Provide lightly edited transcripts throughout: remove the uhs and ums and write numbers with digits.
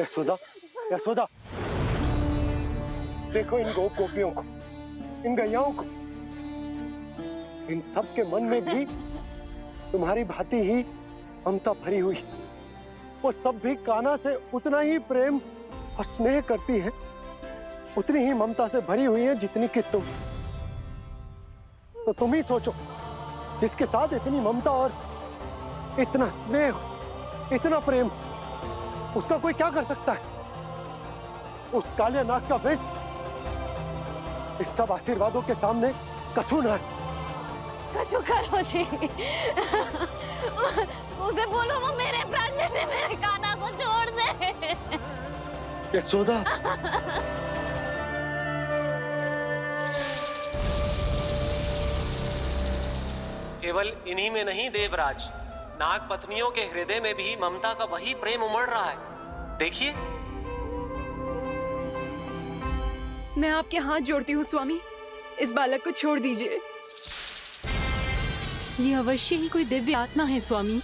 यशोदा, यशोदा, देखो इन गोपियों को, इन गैयाओं को, इन सब के मन में भी तुम्हारी भांति ही ममता भरी हुई। वो सब भी कान्हा से उतना ही प्रेम और स्नेह करती है, उतनी ही ममता से भरी हुई है जितनी कि तुम। तो तुम ही सोचो, जिसके साथ इतनी ममता और इतना स्नेह, इतना प्रेम, उसका कोई क्या कर सकता है? उस काले नाग का वेश इस सब आशीर्वादों के सामने कछु न है। कछु करो जी। उसे बोलो वो मेरे प्राण दे दे, मेरे कान्हा को छोड़ दे। यशोदा, केवल इन्हीं में नहीं देवराज, नाग पत्नियों के हृदय में भी ममता का वही प्रेम उमड़ रहा है। देखिए। मैं आपके हाथ जोड़ती हूँ स्वामी, इस बालक को छोड़ दीजिए। ये अवश्य ही कोई दिव्य आत्मा है स्वामी।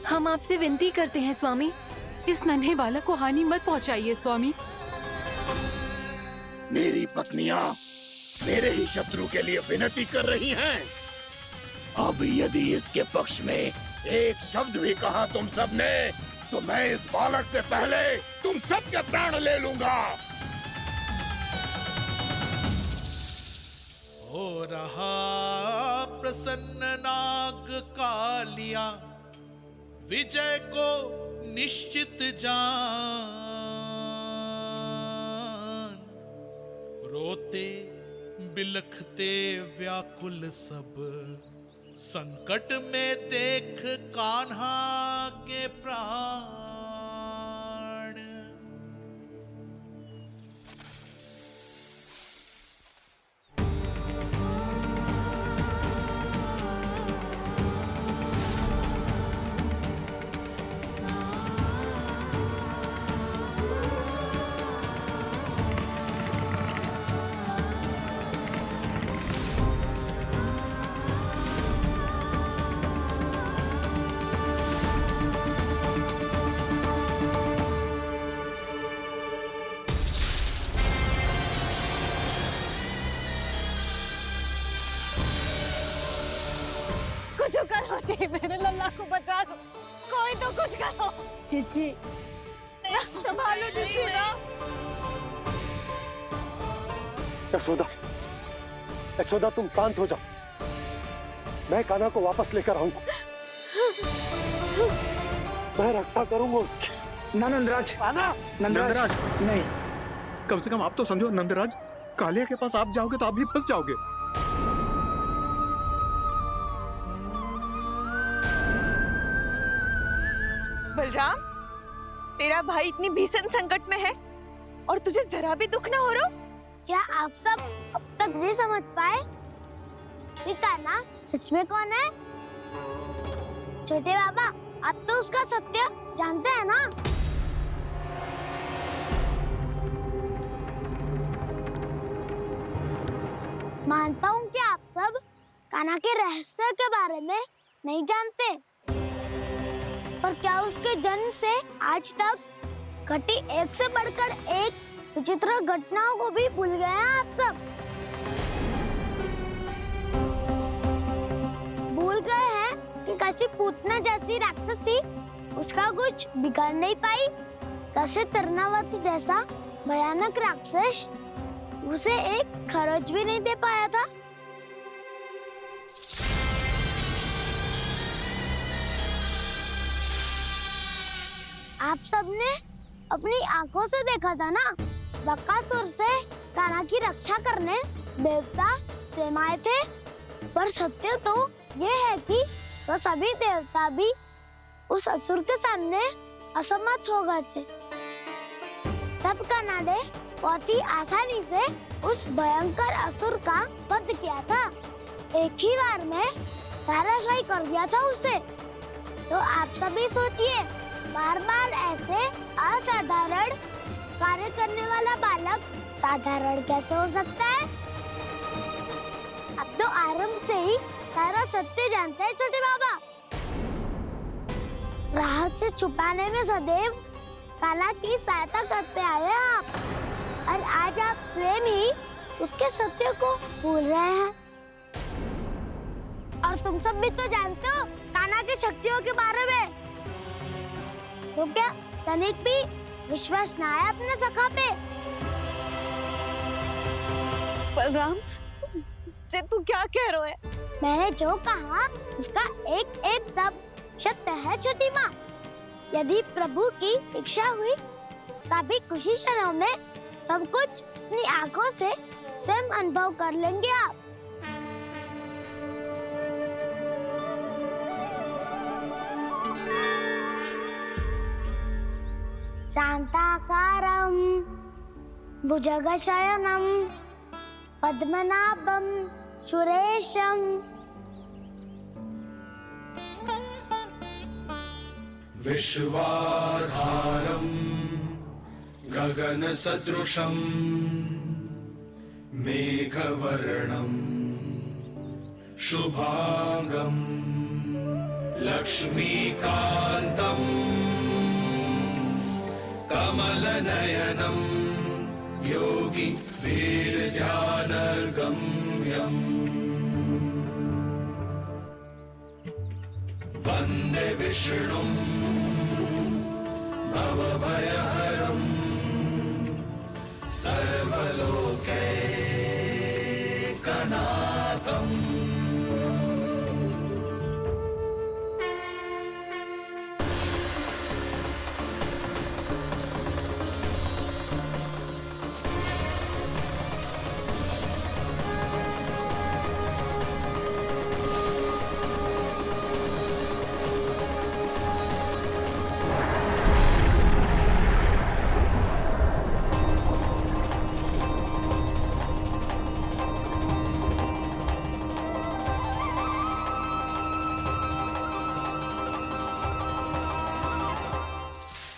हम आपसे विनती करते हैं स्वामी, इस नन्हे बालक को हानि मत पहुंचाइए स्वामी। मेरी पत्नियां मेरे ही शत्रु के लिए विनती कर रही हैं। अब यदि इसके पक्ष में एक शब्द भी कहा तुम सबने, तो मैं इस बालक से पहले तुम सबके प्राण ले लूंगा। हो रहा प्रसन्न नाग कालिया, विजय को निश्चित जान। रोते बिलखते व्याकुल सब, संकट में देख कान्हा के प्राण। कुछ करो जी, मेरे लल्ला को बचा लो, कोई तो कुछ करो। जीजी संभालो जीजी ना। यशोदा, यशोदा तुम शांत हो जाओ, मैं कान्हा को वापस लेकर आऊंगा, मैं रक्षा करूंगा उसकी। ना नंदराज, नंदराज नहीं। कम से कम आप तो समझो नंदराज, कालिया के पास आप जाओगे तो आप भी फंस जाओगे। बलराम, तेरा भाई इतनी भीषण संकट में है और तुझे जरा भी दुख ना हो रहा? क्या आप सब अब तक नहीं समझ पाए कि कान्हा सच में कौन है? छोटे बाबा, आप तो उसका सत्य जानते हैं ना? मानता हूँ कि आप सब कान्हा के रहस्य के बारे में नहीं जानते, पर क्या उसके जन्म से आज तक घटी एक से बढ़कर एक विचित्र घटनाओं को भी भूल गए हैं आप सब? भूल गए हैं कि कैसी पूतना जैसी राक्षसी उसका कुछ बिगाड़ नहीं पाई, कैसे तरनावती जैसा भयानक राक्षस उसे एक खरोच भी नहीं दे पाया था। आप सबने अपनी आंखों से देखा था ना, बकासुर से कान्हा की रक्षा करने देवता स्वयं आए थे, पर सत्य तो ये है कि वो सभी देवता भी उस असुर के सामने असमर्थ हो गए थे। तब कान्हा ने बहुत ही आसानी से उस भयंकर असुर का वध किया था, एक ही बार में धराशायी कर दिया था उसे। तो आप सभी सोचिए, बार बार ऐसे असाधारण कार्य करने वाला बालक साधारण कैसे हो सकता है? अब तो आरंभ से ही सारा सत्य जानते हैं छोटे बाबा। राहत से छुपाने में सदैव काला की सहायता करते आए आप, और आज आप स्वयं ही उसके सत्य को भूल रहे हैं। और तुम सब भी तो जानते हो कान्हा की शक्तियों के बारे में। तो क्या तनिक भी विश्वास ना है अपने सखा पे? बलराम, जे तू क्या कह रहे है? मैंने जो कहा उसका एक एक शब्द सत्य है छोटी माँ। यदि प्रभु की इच्छा हुई तभी कुछ ही क्षणों में सब कुछ अपनी आंखों से स्वयं अनुभव कर लेंगे आप। शांताकारं भुजगशयनं पद्मनाभं सुरेशं विश्वाधारं गगनसदृशं मेघवर्णं शुभांगं लक्ष्मीकान्तं कमलनयनं योगी वीरध्यानगम्यम् वन्दे विष्णुं भवभयहरं सर्वलोकैकनाथम्।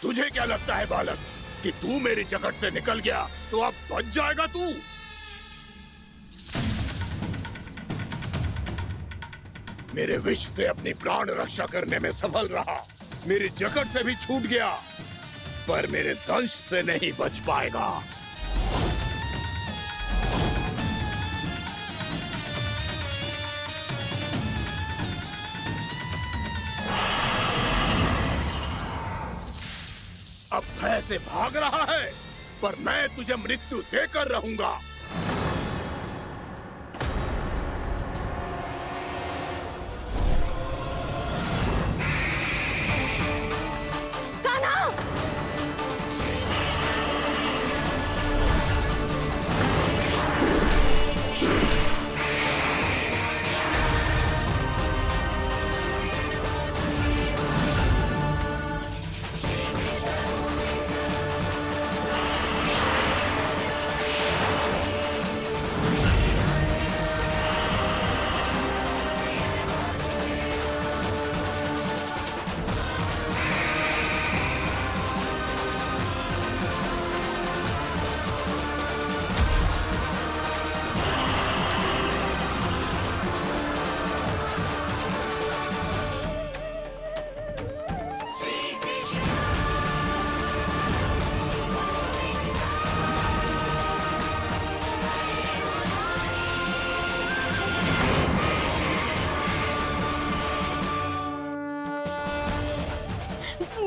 तुझे क्या लगता है बालक कि तू मेरी जगत से निकल गया तो अब बच जाएगा तू? मेरे विष से अपनी प्राण रक्षा करने में सफल रहा, मेरी जगत से भी छूट गया, पर मेरे दंश से नहीं बच पाएगा। अब भय से भाग रहा है, पर मैं तुझे मृत्यु देकर रहूंगा।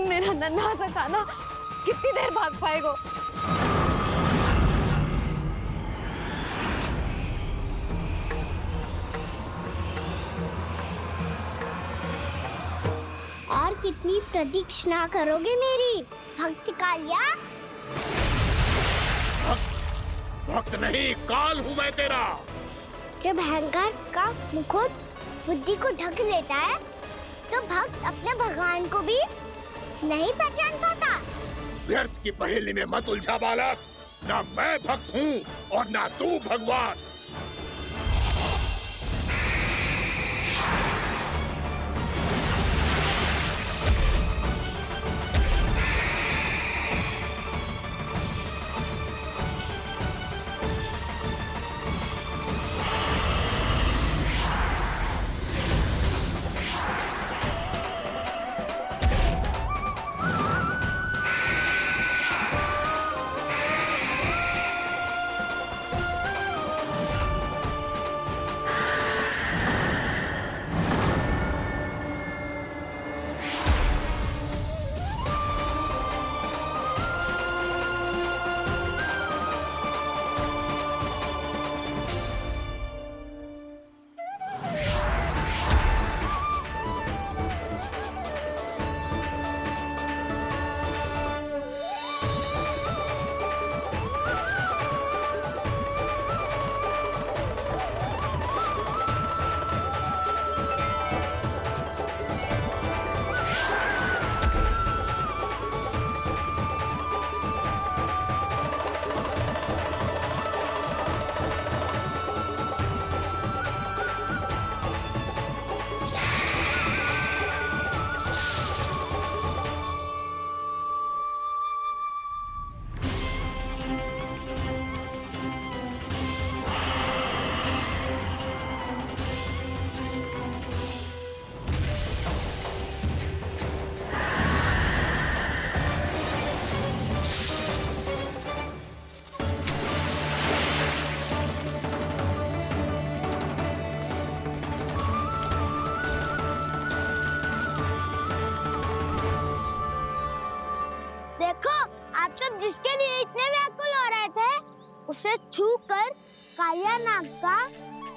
मेरा नन्हा सा कान्हा कितनी देर भाग पाएगा? और कितनी प्रतीक्षा करोगे मेरी भक्त कालिया? भक्त नहीं, काल हूँ मैं तेरा। जब अहंकार का मुकुट बुद्धि को ढक लेता है तो भक्त अपने भगवान को भी नहीं पहचान पाता। व्यर्थ की पहेली में मत उलझा बालक, ना मैं भक्त हूँ और ना तू भगवान। देखो, आप सब जिसके लिए इतने व्याकुल हो रहे थे, उसे छूकर कालिया नाग का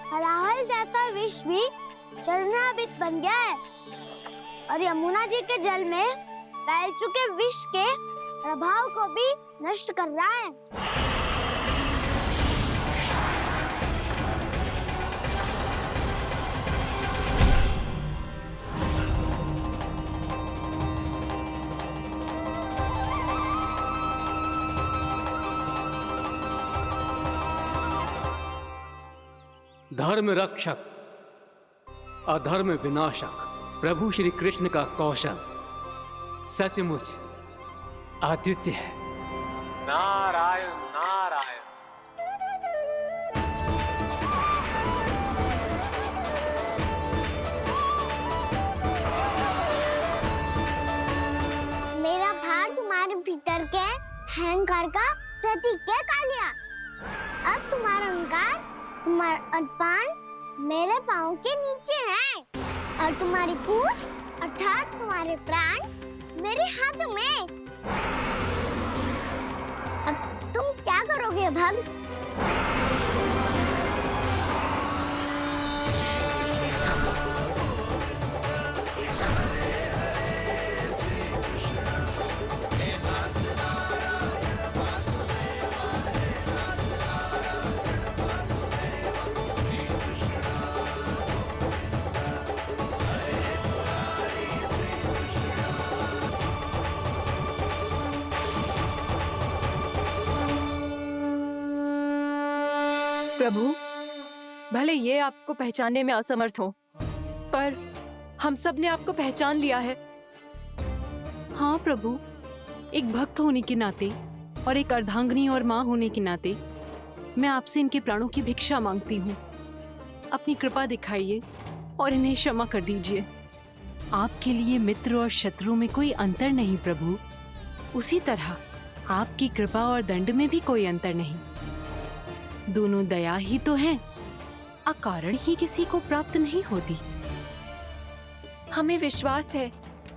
हलाहल जैसा विष भी चरणामृत बन गया है और यमुना जी के जल में फैल चुके विष के प्रभाव को भी नष्ट कर रहा है। धर्म रक्षक, अधर्म विनाशक प्रभु श्री कृष्ण का कौशल सचमुच अद्वितीय है। नारायण नारायण। मेरा भाग तुम्हारे भीतर के अहंकार का प्रतीक है कालिया। अब तुम्हारा अहंकार, तुम्हारा अनपान मेरे पाँव के नीचे है और तुम्हारी पूंछ अर्थात तुम्हारे प्राण मेरे हाथ में। अब तुम क्या करोगे भग? प्रभु, भले ये आपको पहचानने में असमर्थ हो, पर हम सब ने आपको पहचान लिया है। हाँ प्रभु, एक भक्त होने के नाते और एक अर्धांगिनी और माँ होने के नाते मैं आपसे इनके प्राणों की भिक्षा मांगती हूँ। अपनी कृपा दिखाइए और इन्हें क्षमा कर दीजिए। आपके लिए मित्र और शत्रु में कोई अंतर नहीं प्रभु। उसी तरह आपकी कृपा और दंड में भी कोई अंतर नहीं। दोनों दया ही तो हैं, अकारण ही किसी को प्राप्त नहीं होती। हमें विश्वास है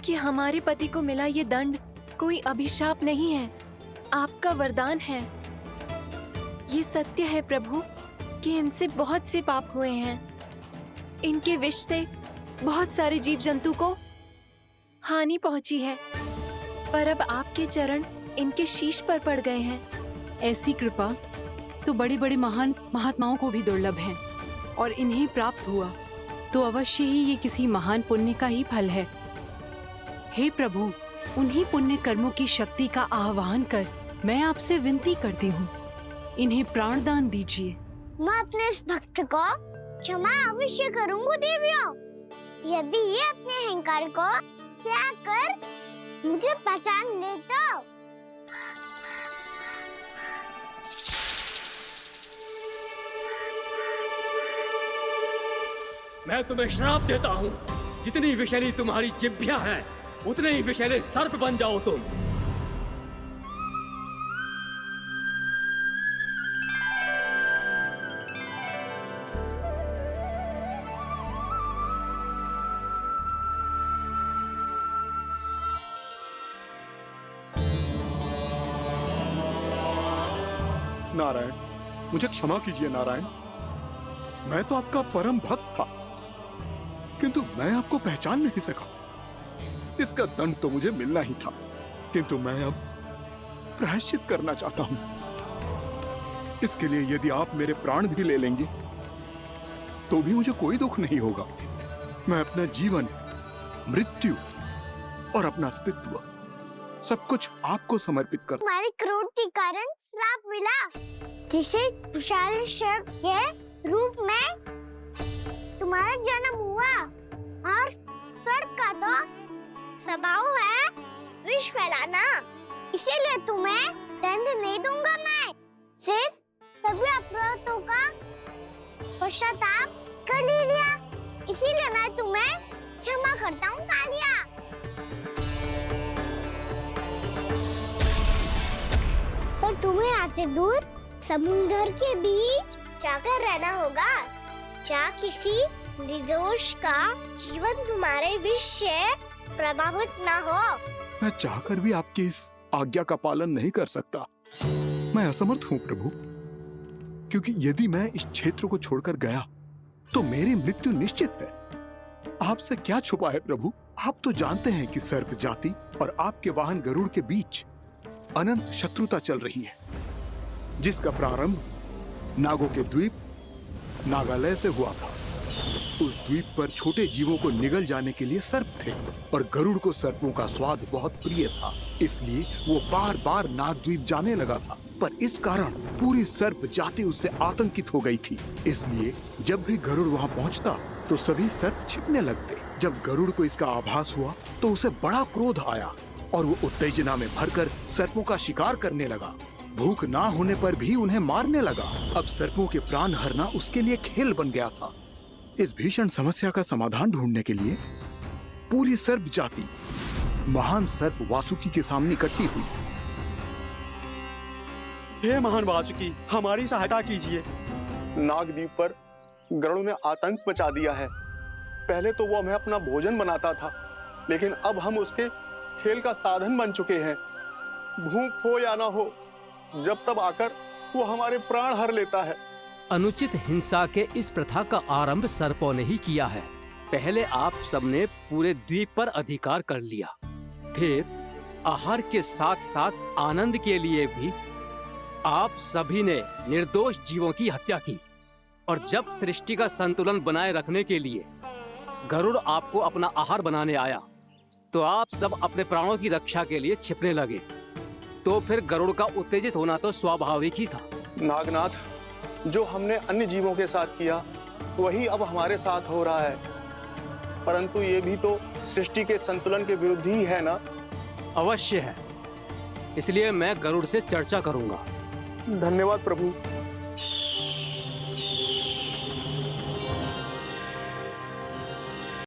कि हमारे पति को मिला ये दंड कोई अभिशाप नहीं है, आपका वरदान है। ये सत्य है प्रभु कि इनसे बहुत से पाप हुए हैं। इनके विष से बहुत सारे जीव जंतु को हानि पहुंची है, पर अब आपके चरण इनके शीश पर पड़ गए हैं। ऐसी कृपा तो बड़े बड़े महान महात्माओं को भी दुर्लभ है और इन्हें प्राप्त हुआ तो अवश्य ही ये किसी महान पुण्य का ही फल है। हे प्रभु, उन्हीं पुण्य कर्मों की शक्ति का आह्वान कर मैं आपसे विनती करती हूँ, इन्हें प्राण दान दीजिए। मैं अपने इस भक्त को क्षमा अवश्य करूँगा देवियों, यदि ये अपने अहंकार को त्याग कर मुझे पहचान ले तो। मैं तुम्हें श्राप देता हूँ, जितनी विषैली तुम्हारी जिह्वा है उतने ही विषैले सर्प बन जाओ तुम। नारायण, मुझे क्षमा कीजिए नारायण। मैं तो आपका परम भक्त था, किंतु मैं आपको पहचान नहीं सका। इसका दंड तो मुझे मिलना ही था, किंतु मैं अब प्रायश्चित करना चाहता हूं। इसके लिए यदि आप मेरे प्राण भी ले लेंगे तो भी मुझे कोई दुख नहीं होगा। मैं अपना जीवन, मृत्यु और अपना अस्तित्व सब कुछ आपको समर्पित कर। तुम्हारी क्रोध के कारण श्राप मिला, जिसे विशाल सर्प के रूप में तुम्हारा जन्म हुआ और सर्प का तो स्वभाव है विष फैलाना, इसीलिए तुम्हें दंड नहीं दूंगा। मैं सिर्फ सभी अपराधों का पश्चाताप कर लिया, इसीलिए मैं तुम्हें क्षमा करता हूँ कालिया। पर तुम्हें यहाँ से दूर समुद्र के बीच जाकर रहना होगा, जहाँ किसी निर्दोष का जीवन तुम्हारे विष से प्रभावित ना हो। मैं चाहकर भी आपके इस आज्ञा का पालन नहीं कर सकता। मैं असमर्थ हूं प्रभु, क्योंकि यदि मैं इस क्षेत्र को छोड़कर गया तो मेरी मृत्यु निश्चित है। आपसे क्या छुपा है प्रभु? आप तो जानते हैं कि सर्प जाति और आपके वाहन गरुड़ के बीच अनंत शत्रुता चल रही है, जिसका प्रारंभ नागों के द्वीप नागालय से हुआ था। उस द्वीप पर छोटे जीवों को निगल जाने के लिए सर्प थे और गरुड़ को सर्पों का स्वाद बहुत प्रिय था, इसलिए वो बार बार नागद्वीप जाने लगा था। पर इस कारण पूरी सर्प जाति उससे आतंकित हो गई थी, इसलिए जब भी गरुड़ वहां पहुंचता तो सभी सर्प छिपने लगते। जब गरुड़ को इसका आभास हुआ तो उसे बड़ा क्रोध आया और वो उत्तेजना में भरकर सर्पों का शिकार करने लगा। भूख ना होने पर भी उन्हें मारने लगा। अब सर्पों के प्राण हरना उसके लिए खेल बन गया था। इस भीषण समस्या का समाधान ढूंढने के लिए पूरी सर्प जाति महान सर्प वासुकी के सामने इकट्ठी हुई। हे महान वासुकी, हमारी सहायता कीजिए। नागद्वीप पर गरुड़ ने आतंक मचा दिया है। पहले तो वो हमें अपना भोजन बनाता था, लेकिन अब हम उसके खेल का साधन बन चुके हैं। भूख हो या ना हो, जब तब आकर वो हमारे प्राण हर लेता है। अनुचित हिंसा के इस प्रथा का आरंभ सर्पों ने ही किया है। पहले आप सबने पूरे द्वीप पर अधिकार कर लिया, फिर आहार के साथ साथ आनंद के लिए भी आप सभी ने निर्दोष जीवों की हत्या की। और जब सृष्टि का संतुलन बनाए रखने के लिए गरुड़ आपको अपना आहार बनाने आया, तो आप सब अपने प्राणों की रक्षा के लिए छिपने लगे। तो फिर गरुड़ का उत्तेजित होना तो स्वाभाविक ही था। नागनाथ, जो हमने अन्य जीवों के साथ किया वही अब हमारे साथ हो रहा है, परंतु ये भी तो सृष्टि के संतुलन के विरुद्ध ही है ना? अवश्य है, इसलिए मैं गरुड़ से चर्चा करूंगा। धन्यवाद प्रभु।